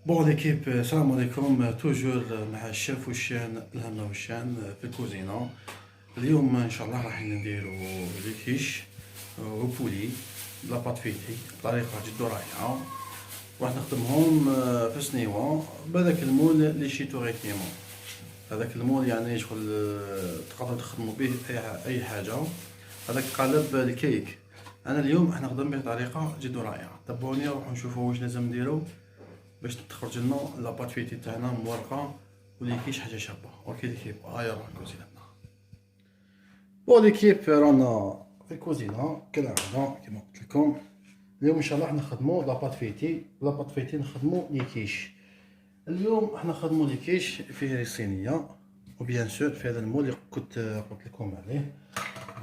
بون ليكيب، السلام عليكم. توجور مع الشيف والشان الهنا والشان في الكوزينة. اليوم ان شاء الله راح نديرو لي كيش وبولي بلا بات فيتي بطريقة جد رائعة. راح نخدمهم في سنيوة بهذاك المول لي شيتو غيتيمون. هذاك المول يعني شغل تقدروا تخدموا به اي حاجة. هذاك قالب الكيك. انا اليوم راح نخدم به بطريقة جد رائعة. تبعوني نروحو نشوفو واش لازم نديرو باش تخرج لنا لاباط فيتي تاعنا مورقه ولي كيش حاجه شابه. اوكي ليكيب، هيا نروح الكوزينه. بون ليكيب، رانا في الكوزينه كالعاده كما قلت لكم. اليوم ان شاء الله راح نخدموا لاباط فيتي. لاباط فيتي نخدموا لي كيش. اليوم راح نخدموا لي كيش فيه صينيه وبيان سور في هذا المول اللي كنت قلت لكم عليه.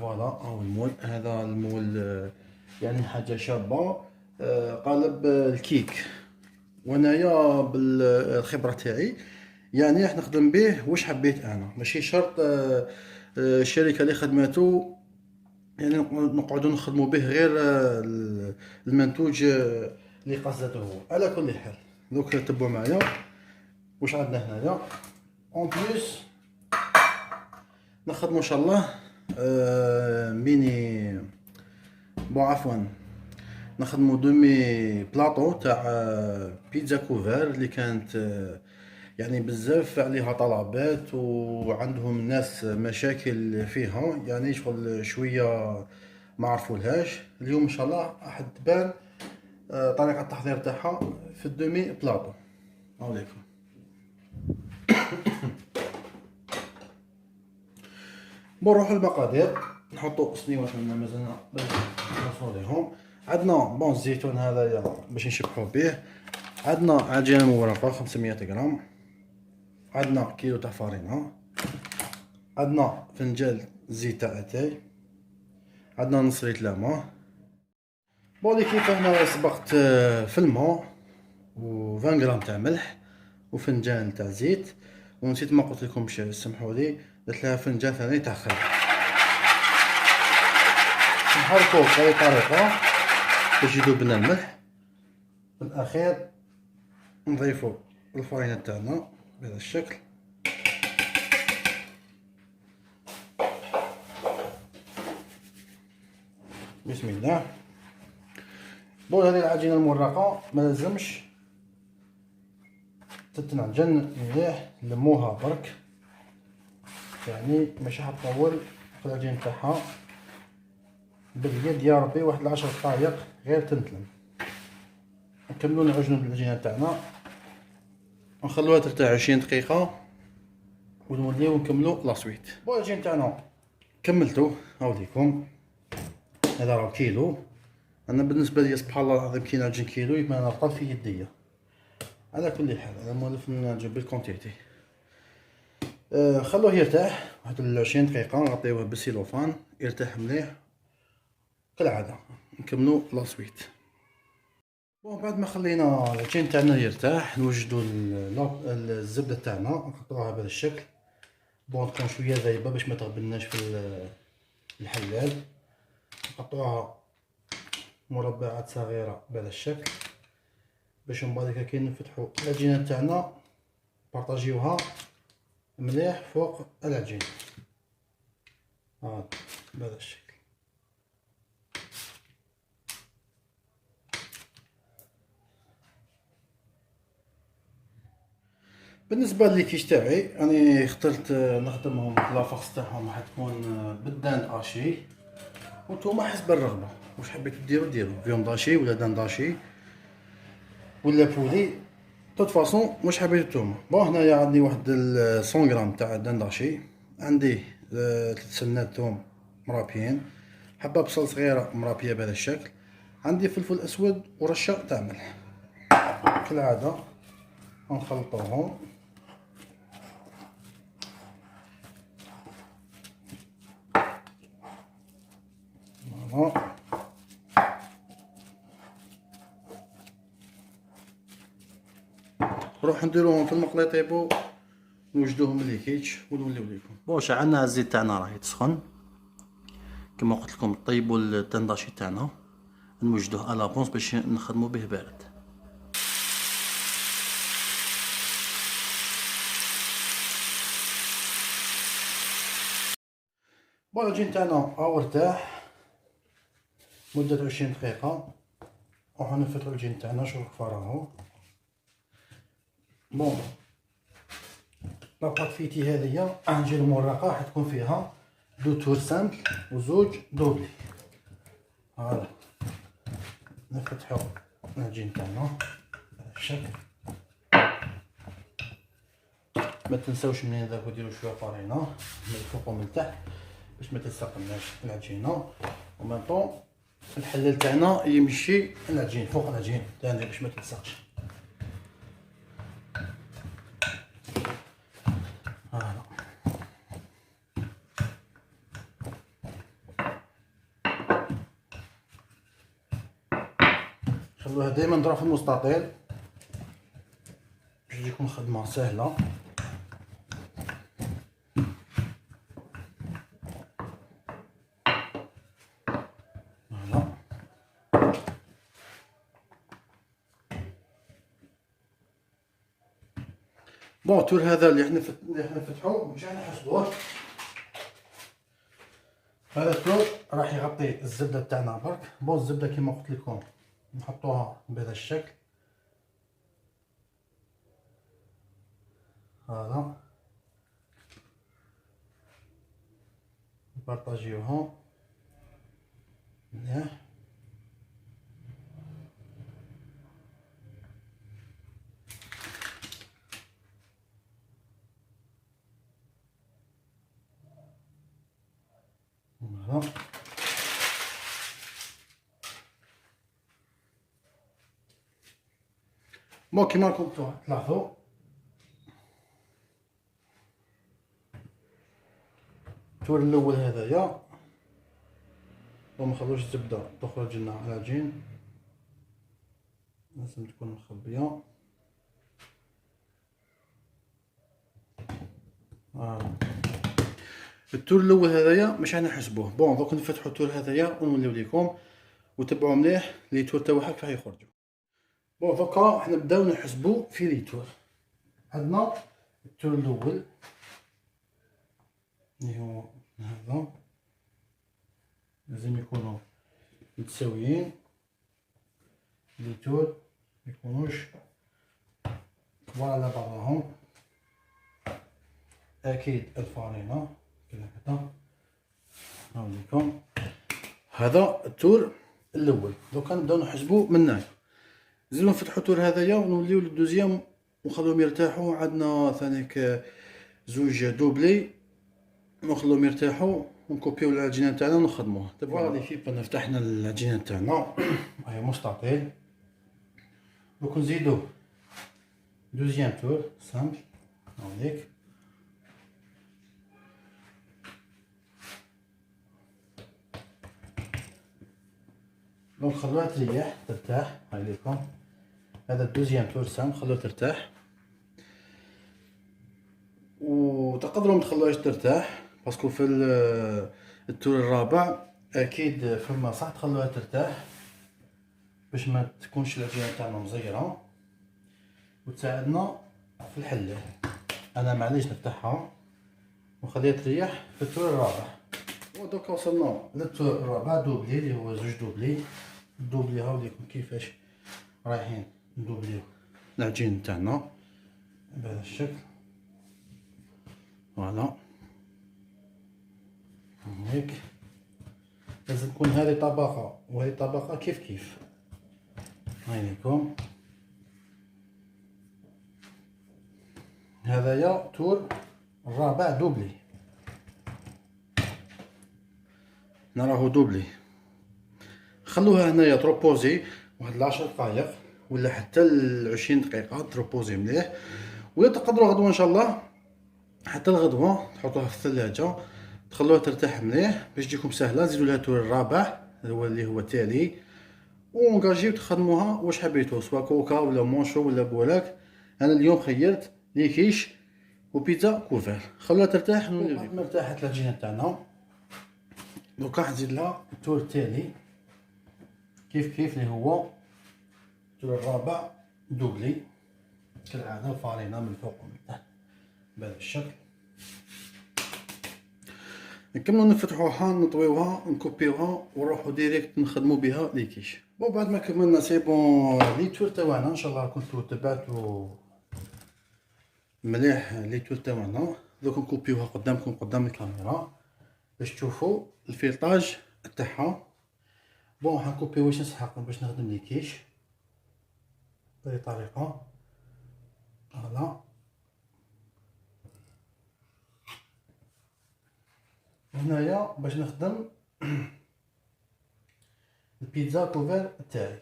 فوالا هو المول، هذا المول يعني حاجه شابه. قالب الكيك، وانايا بالخبره تاعي يعني راح نخدم به واش حبيت انا، ماشي شرط الشركه اللي خدماتو يعني نقعدوا نخدموا به غير المنتوج اللي قصدته هو. على كل حال دوك تبعوا معايا واش عندنا هنايا. اون بليس نخدموا ان شاء الله ميني عفوا نخدمو دومي بلاطو تاع بيتزا كوفر اللي كانت يعني بزاف عليها طلبات وعندهم الناس مشاكل فيها، يعني شغل شويه ما عرفولهاش. اليوم ان شاء الله راح تبان طريقه التحضير تاعها في الدومي بلاطو. عليكم. نروحو المقادير. نحطو صنيواتنا مازلنا نصوليهم. عندنا بون الزيتون هذايا باش نشبحو به. عندنا عجينه مورقه 500 غرام. عندنا كيلو تاع فارينه. عندنا فنجان زيت تاع اتاي. عندنا نص لتر لامه. بون لي كيف هنا سبقت في الماء و 20 غرام تاع ملح وفنجان تاع زيت. ونسيت ما قلت لكمش، سمحوا لي، درت لها فنجان ثاني تاع خل. نحركو بهذه الطريقه باش يذوب لنا الملح. في الاخير نضيفو الفرينه تاعنا بهذا الشكل. بسم الله. بون هذه العجينه المرقه ما لازمش تتنعجن مليح، نلموها برك يعني ماشي حطول في العجين تاعها باليد يا ربي. واحد 10 دقائق غير تنتلم. نكملو نعجنو بالعجينه تاعنا ونخلوها ترتاح 20 دقيقه ونوليو نكملو لاسويت. بون العجين تاعنا كملتو هاوليكم. هذا راه كيلو. انا بالنسبه لي سبحان الله العظيم كي نعجن كيلو يبقى انا رطل في يديا. على كل حال انا مولف نجيب بالكونتيتي. خلوه يرتاح واحد 20 دقيقه. نغطيوه بالسيلوفان يرتاح مليح كالعاده. نكملو لاسويت. بون بعد ما خلينا العجين تاعنا يرتاح نوجدو الزبده تاعنا نحطوها بهذا الشكل. بون تكون شويه ذايبه باش ما تغبناش في الحلال. نقطعوها مربعات صغيره بهذا الشكل باش من بعد كي نفتحوا العجينه تاعنا بارطاجيوها مليح فوق العجين هذا بهذا الشكل. بالنسبه للكيش تاعي راني اخترت نخدمهم لافاس تاعهم راح تكون بالدان اشي وانتوما حسب الرغبه واش حبيتو ديروا فيهم داشي ولا دان داشي ولا بولي. توت فاصون واش حبيتو نتوما. بون هنايا عندي واحد 100 غرام تاع دان داشي. عندي 3 سنات ثوم مرابيين. حبه بصل صغيره مرابيه بهذا الشكل. عندي فلفل اسود ورشه تاع ملح. كالعاده نخلطوهم. نروح نديروهم في المقلي يطيبوا نوجدوهم اللي كيتش ونوليو ليكم. بون شعلنا الزيت تاعنا راه يتسخن كما قلت لكم. طيبوا الدنداشي تاعنا نوجدوه على بونس باش نخدموا به بارد. بون العجين تاعنا هاو ارتاح مدة 20 دقيقة، نروحو نفتحو العجين تاعنا. شوفو كيف راهو. بون لاباط فيتي هذيا نجي المورقة راح تكون فيها 2 تور سامبل وزوج دوبلي. هادا نفتحو العجين تاعنا بهذا الشكل. ما تنساوش منين ذاك ديروا شويه فارينه من الفوق ومن التحت باش ما تلصقناش العجينه، ومن طون الحلال تاعنا يمشي العجين فوق العجين تاني باش ما تلصقش. هادا خلوها دائما نضرب في المستطيل باش تجيكم خدمه سهله. بون التور هذا اللي حنا نفتحوه مش حنا نحسبوه. هذا التور راح يغطي الزبده تاعنا برك. بون الزبده كيما قلت لكم نحطوها بهذا الشكل. هذا نبارطاجيوها مليح. فوالا بون كيما راكم تلاحظوا التور الاول هذايا ومنخلوش الزبده تخرج لنا على العجين، لازم تكون مخبيه. التور الاول هذايا مش راح نحسبوه. بون دوك نفتحوا التور هذايا ونوليو ليكم وتبعوا مليح لي تور تاعها كيف يخرجوا. بون دوكا راح نبداو نحسبوا في لي تور. عندنا التور الاول اللي هو هذا لازم يكونوا متساويين. لي تور ميكونوش كبار على بعضهم. اكيد الفارينه كذا كذا. هاوليكم هذا التور الاول. دوكا نبداو نحسبوا من هنايا. نزيدو نفتحو التور هذايا ونوليو للدوزيام ونخلوهم يرتاحوا. عندنا ثانيك زوج دوبلي نخلوهم يرتاحوا ونكوبيو العجينه تاعنا ونخدموها. فوالا لي فيب فتحنا العجينه تاعنا هاهي مستطيل. دوك نزيدو دوزيام تور سامبل هاوليك. دونك خلوها تريح ترتاح. هاي ليكم هذا الدوزيام تور سامبل خلوها ترتاح، وتقدروا متخلوهاش ترتاح باسكو في التور الرابع اكيد فما صح تخلوها ترتاح باش ما تكونش العجينه تاعنا مزيره وتساعدنا في الحلال. انا معليش نفتحها ونخليها تريح في التور الرابع. ودوكا وصلنا للتور الرابع دوبلي اللي هو زوج دوبلي. الدوبلي هاوليكم كيفاش رايحين ندوبليو العجين تاعنا بهذا الشكل. فوالا هيك لازم تكون هذه طبقه وهذه طبقه كيف كيف. هاي لكم هذايا تور الرابع دوبلي. نراه دوبلي. خلوها هنايا تروبوزي واحد 10 دقائق ولا حتى 20 دقيقه تروبوزي مليح. ولا تقدروا غدوه ان شاء الله حتى الغدوه تحطوها في الثلاجه تخلوها ترتاح مليح باش تجيكم سهله. نزيدوا لها التور الرابع اللي هو التالي ونجاجيو تخدموها واش حبيتو سواء كوكا ولا مونشو ولا بولاك. انا اليوم خيرت لي كيش وبيتزا كوفر. خلوها ترتاح. بعد ما ارتاحت العجينه تاعنا دوكا راح نزيد لها التور التالي كيف كيف اللي هو التور الرابع دوبلي كالعاده. الفارينه من الفوق ومن تحت بهذا الشكل. نكملو نفتحوها نطويوها نكوبيوها ونروحو ديريكت نخدمو بها لي كيش. بون بعد ما كملنا سي بون لي تور تاعنا ان شاء الله كنتو تبعتو مليح لي تور تاعنا. دوك نكوبيوها قدامكم قدام الكاميرا باش تشوفوا الفيلطاج تاعها. بون حنكوبيو واش نسحق باش نخدم لي كيش بهذه الطريقه. فوالا هنايا باش نخدم البيتزا كوفير تاعي.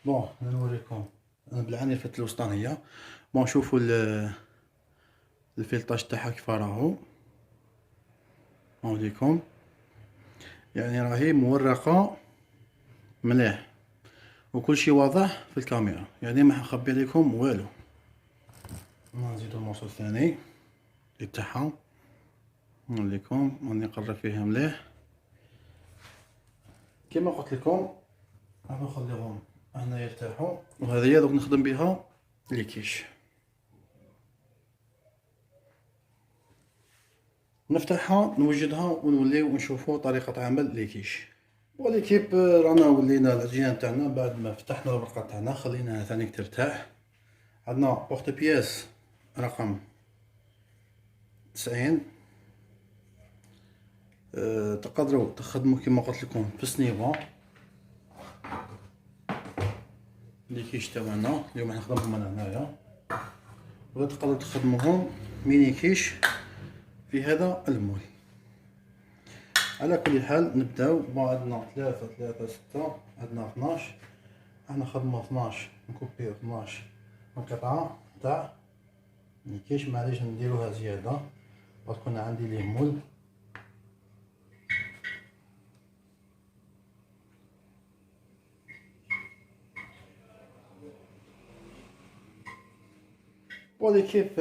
بون نوريكم انا بالعاني في الوسطانيه. بون شوفوا الفيلطاج تاعها كيف راهو نوريكم، يعني راهي مورقه مليح وكل شيء واضح في الكاميرا، يعني ما حنخبي لكم والو. نزيدو الموصل الثاني تاعها نوريكم راني نقرب فيها مليح كما قلت لكم. راح نخليهم هنا يرتاحوا وهذه دوك نخدم بها لي كيش. نفتحها نوجدها ونوليو نشوفوا طريقه عمل لي كيش. وليكيب رانا ولينا العجينه تاعنا بعد ما فتحنا الورقه تاعنا خليناها ثاني ترتاح. عندنا بورت بياس رقم 90. تقدروا تخدموا كما قلت لكم في السنيوه لي كيش تاعنا. اليوم نخدمهم انا هنايا، ولا تقدروا تخدموهم ميني كيش في هذا المول. على كل حال نبداو. عندنا 3 3 6 عندنا 12. احنا نخدمو 12 نكوبيو 12 القطعه تاع الكيش. معليش نديروها زياده وتكون عندي ليه مول. ولي كيف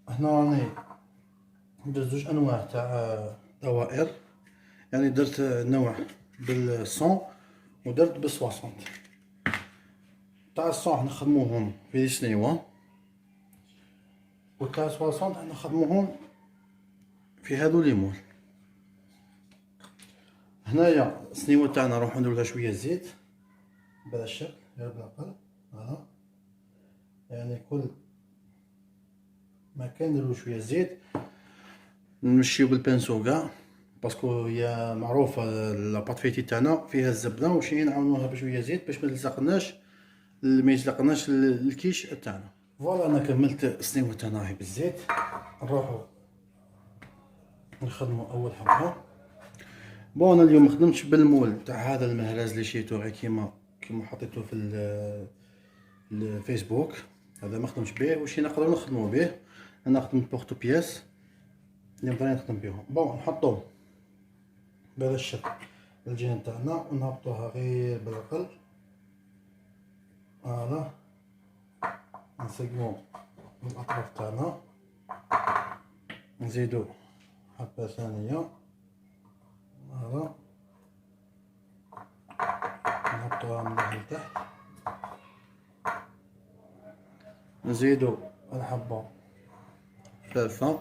هنا راني درت زوج انواع تاع دوائر، يعني درت نوع بالصون ودرت بالسواسونت. تاع الصون نخدموهم في لي سنيوه، وتاع السواسونت نخدموهم في هادو لي مول. هنايا السنيوه تاعنا نروحو نديرولها شويه زيت بهذا الشكل غير بالعقل. فوالا يعني كل مكان نديرو شويه زيت نمشيو بالبانسو كاع، باسكو هي معروفه لاباط فيتي تاعنا فيها الزبده، وشي نعاونوها بشويه زيت باش ما يلصقناش الكيش تاعنا. فوالا انا كملت السنيوه تاعنا راهي بالزيت. نروحو نخدمو اول حبه. بون انا اليوم مخدمتش بالمول تاع هذا المهرز اللي شريتو غير كيما حطيتو في الفيسبوك، هذا ما خدمتش به. واش نقدروا نخدموا به انا خدمت بورتو بياس اللي نقدر نخدم بهم. بون نحطو بهذا الشكل الجهه تاعنا ونهبطوها غير بالعقل. فوالا نسقمو من الاطراف تاعنا، نزيدو حبه ثانيه. فوالا نهبطوها من لتحت، نزيدو الحبه ثالثه.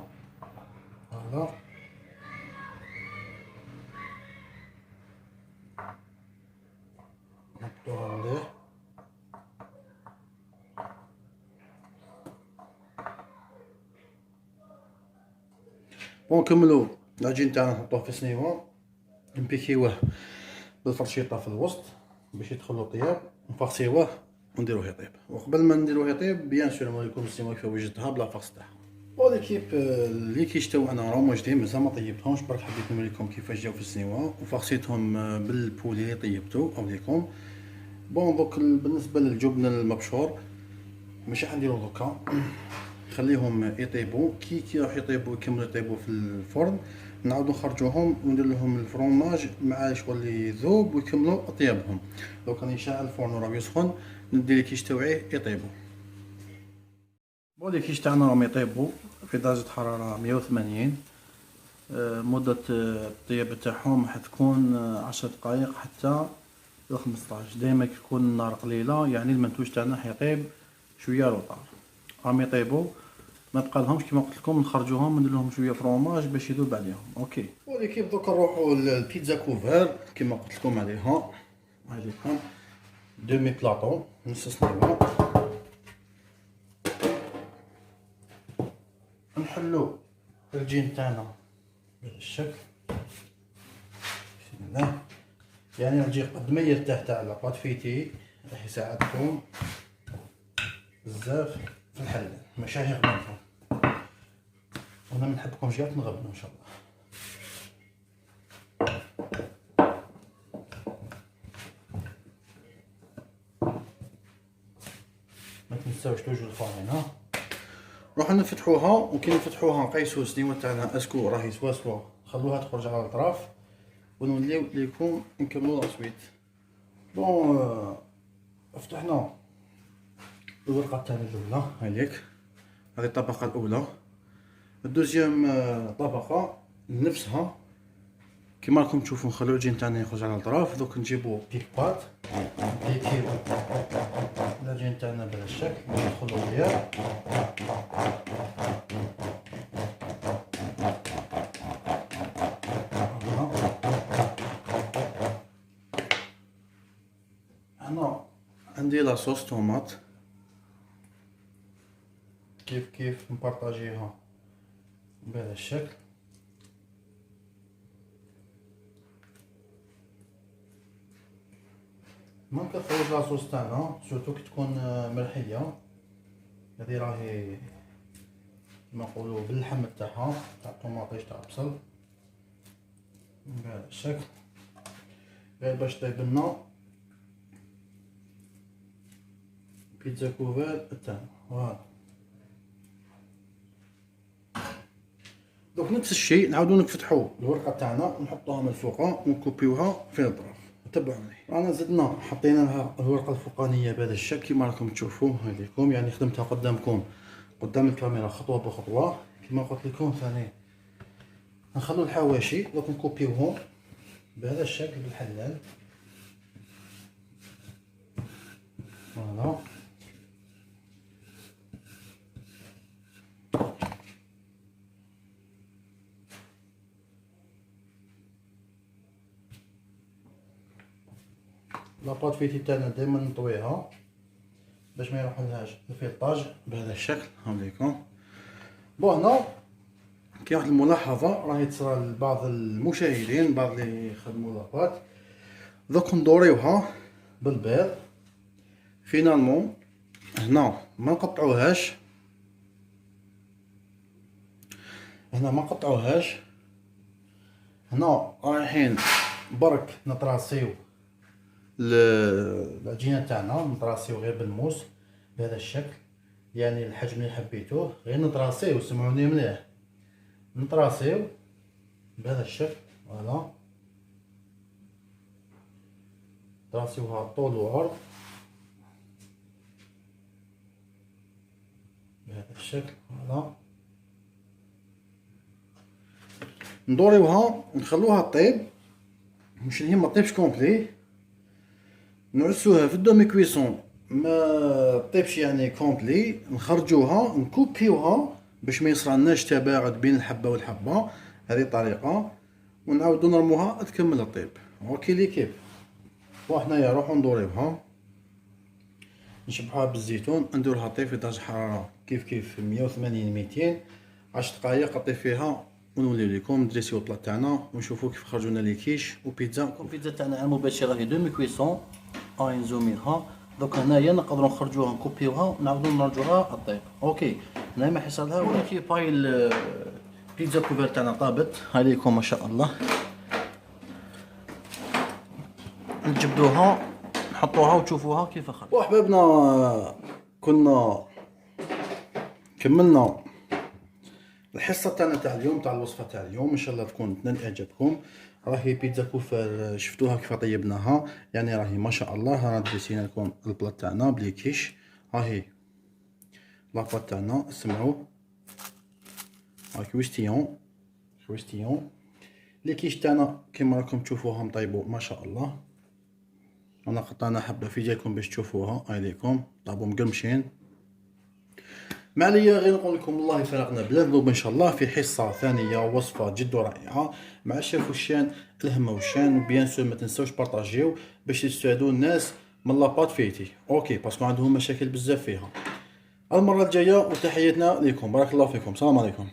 فوالا نحطوها مليح. ونكملو العجين تاعنا نحطوه في سنيوه نبيكيوه بالفرشيطه في الوسط باش يدخلو طياب، نفرسيوه ونديروه يطيب. وقبل ما نديروه يطيب بيان سور نوريكم السنيوه كيف وجدتها بلا فرص تاعها. وليكيب لي كيش تاعنا راهم واجدين مازال ما طيبتهمش، برك حبيت نوريكم كيفاش جاو في السنيوه وفرسيتهم بالبولي اللي طيبتو اوريكم. بون دوك بالنسبه للجبن المبشور ماشي حنديرو دوكا، خليهم يطيبوا كي راح يطيبوا يكملوا يطيبوا في الفرن، نعاودو نخرجوهم وندير لهم الفروناج مع شغل يذوب ويكملوا طيابهم. دوك راني شاعل الفرن وراه يسخن ندير الكيش تاوعي يطيبوا. بون لي كيش تاعنا راهم يطيبوا في درجه حراره 180. مده الطياب تاعهم حتكون 10 دقائق حتى ل 15. دائما كيكون النار قليله يعني المنتوج تاعنا حيطيب شويه روطار. راهم يطيبوا ما بقى لهمش كيما قلت لكم نخرجوهم ندير لهم شويه فرomage باش يذوب عليهم. اوكي ولكن دوك نروحوا للبيتزا كوفر كيما قلت لكم عليها. عليكم دومي بلاطو نص صنيبه. نحلو الجين تاعنا بهذا الشكل بسم الله. يعني نجي قد ما يرتاح تاع لاباط فيتي راح يساعدكم بزاف في الحل ماشي يغبنكم. وانا ما نحبكمش كاع تنغبنوا ان شاء الله. ما تنساوش توجو الفارينه. نروحو نفتحوها وكي نفتحوها نقيسو السنيوه تاعنا اسكو راهي سوا خلوها تخرج على الاطراف ونوليو ليكم نكملو لاسويت. بون فتحنا الورقه تاعنا الاولى هايليك هذه الطبقه الاولى. الدوزيام طبقه نفسها كيما راكم تشوفوا نخلو العجين تاعنا يخرج على الاطراف. دوك نجيبو بيك بات نديرو العجين تاعنا بهذا الشكل ندخلو ليه هنا. عندي لاصوص طوماط كيف نبارطاجيها بهذا الشكل. ما نكثروش لاصوص تاعنا سورتو كي تكون ملحيه. هذه راهي كيما نقولوا باللحم تاعها تاع الطوماطيش تاع البصل بهذا الشكل غير باش طيب لنا بيتزا كوفر تاعنا. فوالا دوك نفس الشيء نعاودو نفتحو الورقه تاعنا ونحطوها من الفوق ونكوبيوها في الاطراف. تبعوني رانا زدنا حطينا لها الورقه الفوقانيه بهذا الشكل كيما راكم تشوفوا هذيكم. يعني خدمتها قدامكم قدام الكاميرا خطوه بخطوه كيما قلت لكم. ثاني نخلو الحواشي دوك نكوبيوهم بهذا الشكل بالحلال. فوالا لاباط فيتي تاعنا دائما نطويها باش ما يروحلهاش الفيطاج بهذا الشكل هاوليكم. بون هنا كاين واحد الملاحظه راهي تصرى لبعض المشاهدين بعض اللي يخدموا لاباط. دوك ندوريوها بالبيض فينالمون هنا ما نقطعوهاش. هنا ما نقطعوهاش. هنا رايحين برك نطراسيو العجينه تاعنا نطراسيو غير بالموس بهذا الشكل. يعني الحجم اللي حبيتوه غير نطراسيو. سمعوني مليح نطراسيو بهذا الشكل. فوالا نطراسيوها طول وعرض بهذا الشكل. فوالا ندوريوها نخلوها طيب مش هي ما طيبش كومبلي. نعسوها في الدومي كويسون ما طيبش يعني كومبلي. نخرجوها نكوبيوها باش ما يصرالناش تباعد بين الحبه والحبه. هذه طريقه ونعاودو نرموها تكمل الطيب. اوكي لي كيف. وحنايا نروحو ندوريوها نشبعوها بالزيتون نديروها طيب في درجه حراره كيف 180 200 10 دقائق طيب فيها ونوليو لكم ندريسيو البلاط تاعنا ونشوفوا كيف خرجوا لنا لي كيش وبيتزا. البيتزا تاعنا المباشره هي دومي كويسون نزومينها. دوك هنايا نقدروا نخرجوها نكوبيوها ونعاودو نرجعوها الطيب. اوكي هنايا ما حصلها ولكن باي البيتزا كوفر تاعنا طابت هاليكم ما شاء الله. نجبدوها نحطوها وتشوفوها كيف خرجت. وحبابنا كنا كملنا الحصه تاعنا تاع اليوم تاع الوصفه تاع اليوم. ان شاء الله تكون تنال اعجابكم. راهي بيتزا كوفر شفتوها كيف طيبناها. يعني راهي ما شاء الله. رانا دريسينا لكم البلاط تاعنا بلي كيش. هاهي لاباط تاعنا سمعوا هاي كويستيون لي كيش تاعنا كيما راكم تشوفوهم طيبوا ما شاء الله. انا قطعنا حبه في جايكم باش تشوفوها هاي ليكم طابوا مقرمشين. ما عليا غير نقول لكم الله يفرقنا بلا ذنوب ان شاء الله في حصه ثانيه وصفه جد رائعه مع الشيف وشان الهمه وشان. وبيان سور ما تنساوش بارطاجيو باش تساعدوا الناس من لاباط فيتي، اوكي، باسكو عندهم مشاكل بزاف فيها. المره الجايه وتحياتنا لكم، بارك الله فيكم، السلام عليكم.